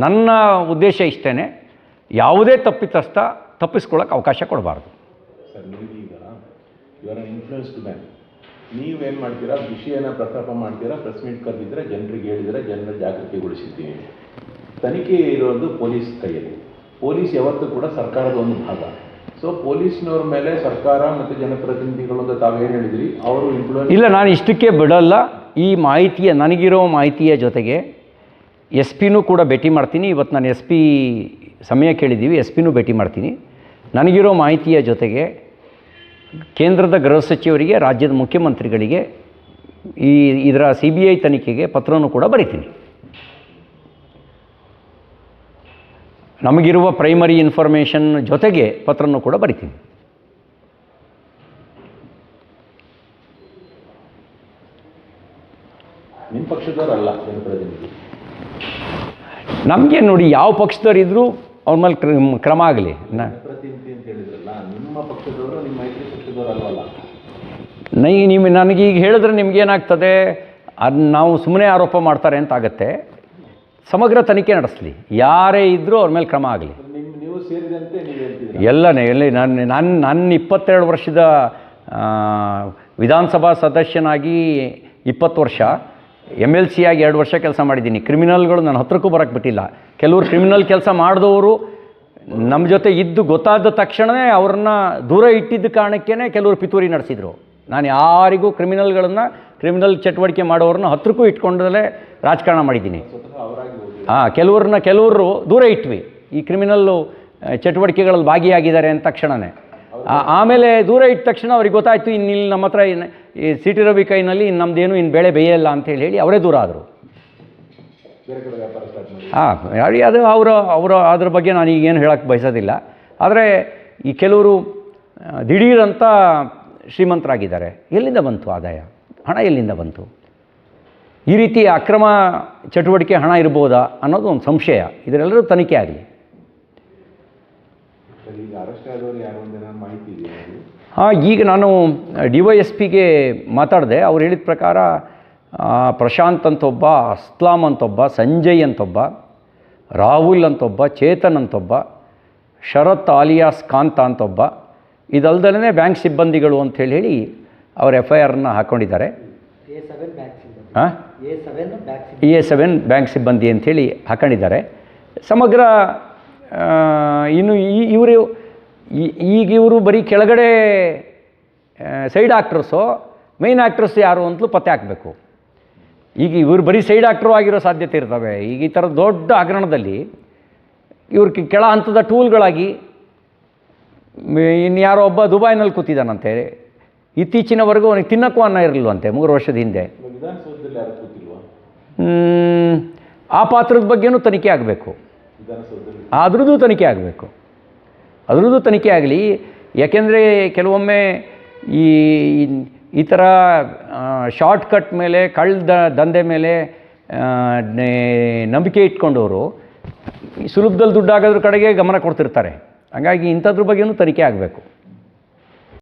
ನನ್ನ ಉದ್ದೇಶ ಇಷ್ಟೇ, ಯಾವುದೇ ತಪ್ಪಿತಸ್ಥ ತಪ್ಪಿಸ್ಕೊಳ್ಳೋಕೆ ಅವಕಾಶ ಕೊಡಬಾರ್ದು. ಸರ್, ನೀವೀಗ ಇವರ ಇನ್ಫ್ಲೂಯೆನ್ಸ್ಡ್ ಮ್ಯಾನ್, ನೀವೇನು ಮಾಡ್ತೀರಾ, ವಿಷಯನ ಪ್ರಸ್ತಾಪ ಮಾಡ್ತೀರಾ, ಪ್ರೆಸ್ ಮೀಟ್ ಕರೆದಿದ್ರೆ ಜನರಿಗೆ ಹೇಳಿದರೆ ಜನರ ಜಾಗೃತಿಗೊಳಿಸಿದ್ದೀವಿ. ತನಿಖೆ ಇರೋದು ಪೊಲೀಸ್ ಕೈಯಲ್ಲಿ. ಪೊಲೀಸ್ ಯಾವತ್ತೂ ಕೂಡ ಸರ್ಕಾರದ ಒಂದು ಭಾಗ. ಸೊ ಪೊಲೀಸ್ನವ್ರ ಮೇಲೆ ಸರ್ಕಾರ ಮತ್ತು ಜನಪ್ರತಿನಿಧಿಗಳು ಅಂತ ತಾವೇನು ಹೇಳಿದ್ರಿ, ಅವರು ಇನ್ಫ್ಲೂಯೆನ್ಸ್ ಇಲ್ಲ. ನಾನು ಇಷ್ಟಕ್ಕೆ ಬಿಡಲ್ಲ. ಈ ಮಾಹಿತಿಯ ನನಗಿರೋ ಮಾಹಿತಿಯ ಜೊತೆಗೆ ಎಸ್ ಪಿನೂ ಕೂಡ ಭೇಟಿ ಮಾಡ್ತೀನಿ. ಇವತ್ತು ನಾನು ಎಸ್ ಪಿ ಸಮಯ ಕೇಳಿದ್ದೀವಿ, ಎಸ್ ಪಿನೂ ಭೇಟಿ ಮಾಡ್ತೀನಿ. ನನಗಿರೋ ಮಾಹಿತಿಯ ಜೊತೆಗೆ ಕೇಂದ್ರದ ಗೃಹ ಸಚಿವರಿಗೆ, ರಾಜ್ಯದ ಮುಖ್ಯಮಂತ್ರಿಗಳಿಗೆ ಇದರ CBI ತನಿಖೆಗೆ ಪತ್ರನೂ ಕೂಡ ಬರೀತೀನಿ. ನಮಗಿರುವ ಪ್ರೈಮರಿ ಇನ್ಫಾರ್ಮೇಷನ್ ಜೊತೆಗೆ ಪತ್ರನೂ ಕೂಡ ಬರಿತೀನಿ. ನಿಮ್ಮ ಪಕ್ಷದವರಲ್ಲ ಜನಪ್ರತಿನಿಧಿ. ನಮಗೆ ನೋಡಿ, ಯಾವ ಪಕ್ಷದವರಿದ್ದರೂ ಅವ್ರ ಮೇಲೆ ಕ್ರಮ ಆಗಲಿ. ಜನಪ್ರತಿನಿಧಿ ಅಂತ ಹೇಳಿದ್ರಲ್ಲ, ನಿಮ್ಮ ಪಕ್ಷದವರು ನಿಮ್ಮ ಮೈತ್ರಿ ಪಕ್ಷದವರು ಅಲ್ವಲ್ಲ. ನೀವು ನನಗೀಗ ಹೇಳಿದ್ರೆ ನಿಮಗೇನಾಗ್ತದೆ, ಅದು ನಾವು ಸುಮ್ಮನೆ ಆರೋಪ ಮಾಡ್ತಾರೆ ಅಂತ ಆಗುತ್ತೆ. ಸಮಗ್ರ ತನಿಖೆ ನಡೆಸಲಿ, ಯಾರೇ ಇದ್ದರೂ ಅವ್ರ ಮೇಲೆ ಕ್ರಮ ಆಗಲಿ. ನೀವು ಸೇರಿದಂತೆ ನೀವು ಹೇಳ್ತಿದ್ದೀರಿ ಎಲ್ಲನೇ ನನ್ನ 22 ವರ್ಷದ ವಿಧಾನಸಭಾ ಸದಸ್ಯನಾಗಿ 20 ವರ್ಷ, MLC ಆಗಿ 2 ವರ್ಷ ಕೆಲಸ ಮಾಡಿದ್ದೀನಿ. ಕ್ರಿಮಿನಲ್ಗಳು ನನ್ನ ಹತ್ರಕ್ಕೂ ಬರೋಕ್ಕೆ ಬಿಟ್ಟಿಲ್ಲ. ಕೆಲವರು ಕ್ರಿಮಿನಲ್ ಕೆಲಸ ಮಾಡಿದವರು ನಮ್ಮ ಜೊತೆ ಇದ್ದು ಗೊತ್ತಾದ ತಕ್ಷಣವೇ ಅವ್ರನ್ನ ದೂರ ಇಟ್ಟಿದ್ದ ಕಾರಣಕ್ಕೇ ಕೆಲವರು ಪಿತೂರಿ ನಡೆಸಿದರು. ನಾನು ಯಾರಿಗೂ ಕ್ರಿಮಿನಲ್ ಚಟುವಟಿಕೆ ಮಾಡೋರನ್ನ ಹತ್ರಕ್ಕೂ ಇಟ್ಕೊಂಡಲ್ಲೇ ರಾಜಕಾರಣ ಮಾಡಿದ್ದೀನಿ. ಕೆಲವರು ದೂರ ಇಟ್ವಿ, ಈ ಕ್ರಿಮಿನಲ್ಲು ಚಟುವಟಿಕೆಗಳಲ್ಲಿ ಭಾಗಿಯಾಗಿದ್ದಾರೆ ಅಂದ ತಕ್ಷಣವೇ. ಆಮೇಲೆ ದೂರ ಇಟ್ಟ ತಕ್ಷಣ ಅವ್ರಿಗೆ ಗೊತ್ತಾಯಿತು, ಇಲ್ಲಿ ನಮ್ಮ ಹತ್ರ ಈ CT ರವಿ ಕೈನಲ್ಲಿ ನಮ್ಮದೇನು ಬೆಳೆ ಬೇಯಲ್ಲ ಅಂತ ಹೇಳಿ ಅವರೇ ದೂರ ಆದರು. ಅದು ಅವರು ಅದ್ರ ಬಗ್ಗೆ ನಾನು ಈಗೇನು ಹೇಳೋಕ್ಕೆ ಬಯಸೋದಿಲ್ಲ. ಆದರೆ ಈ ಕೆಲವರು ದಿಢೀರಂತ ಶ್ರೀಮಂತರಾಗಿದ್ದಾರೆ. ಎಲ್ಲಿಂದ ಬಂತು ಆದಾಯ? ಹಣ ಎಲ್ಲಿಂದ ಬಂತು? ಈ ರೀತಿ ಅಕ್ರಮ ಚಟುವಟಿಕೆ ಹಣ ಇರ್ಬೋದಾ ಅನ್ನೋದು ಒಂದು ಸಂಶಯ. ಇದರೆಲ್ಲರೂ ತನಿಖೆ ಆಗಲಿ. ಈಗ ನಾನು DYSPಗೆ ಮಾತಾಡಿದೆ. ಅವ್ರು ಹೇಳಿದ ಪ್ರಕಾರ ಪ್ರಶಾಂತ್ ಅಂತೊಬ್ಬ, ಅಸ್ಲಾಂ ಅಂತೊಬ್ಬ, ಸಂಜಯ್ ಅಂತೊಬ್ಬ, ರಾಹುಲ್ ಅಂತೊಬ್ಬ, ಚೇತನ್ ಅಂತೊಬ್ಬ, ಶರತ್ ಆಲಿಯಾಸ್ ಕಾಂತ ಅಂತೊಬ್ಬ, ಇದಲ್ದಲೇ ಬ್ಯಾಂಕ್ ಸಿಬ್ಬಂದಿಗಳು ಅಂಥೇಳಿ ಅವ್ರ FIRನ ಹಾಕ್ಕೊಂಡಿದ್ದಾರೆ. A7 ಬ್ಯಾಂಕ್ ಸಿಬ್ಬಂದಿ ಅಂಥೇಳಿ ಹಾಕೊಂಡಿದ್ದಾರೆ. ಸಮಗ್ರ ಇನ್ನು ಇವರು ಬರೀ ಕೆಳಗಡೆ ಸೈಡ್ ಆ್ಯಕ್ಟ್ರಸ್ಸು, ಮೇನ್ ಆ್ಯಕ್ಟ್ರಸ್ ಯಾರು ಅಂತಲೂ ಪತ್ತೆ ಹಾಕಬೇಕು. ಈಗ ಇವರು ಬರೀ ಸೈಡ್ ಆ್ಯಕ್ಟ್ರು ಆಗಿರೋ ಸಾಧ್ಯತೆ ಇರ್ತವೆ. ಈಗ ಈ ಥರ ದೊಡ್ಡ ಹಗರಣದಲ್ಲಿ ಇವ್ರ ಕೆಳ ಹಂತದ ಟೂಲ್ಗಳಾಗಿ ಇನ್ಯಾರೋ ಒಬ್ಬ ದುಬೈನಲ್ಲಿ ಕೂತಿದ್ದಾನಂತೆ. ಇತ್ತೀಚಿನವರೆಗೂ ಅವನಿಗೆ ತಿನ್ನಕ್ಕೂ ಅನ್ನ ಇರಲಿಲ್ವಂತೆ 3 ವರ್ಷದ ಹಿಂದೆ. ಆ ಪಾತ್ರದ ಬಗ್ಗೆನೂ ತನಿಖೆ ಆಗಬೇಕು. ಅದ್ರದ್ದು ತನಿಖೆ ಆಗಲಿ. ಯಾಕೆಂದರೆ ಕೆಲವೊಮ್ಮೆ ಈ ಥರ ಶಾರ್ಟ್ಕಟ್ ಮೇಲೆ, ದಂಧೆ ಮೇಲೆ ನಂಬಿಕೆ ಇಟ್ಕೊಂಡವರು ಸುಲಭದಲ್ಲಿ ದುಡ್ಡಾಗೋದ್ರ ಕಡೆಗೆ ಗಮನ ಕೊಡ್ತಿರ್ತಾರೆ. ಹಾಗಾಗಿ ಇಂಥದ್ರ ಬಗ್ಗೆನೂ ತನಿಖೆ ಆಗಬೇಕು.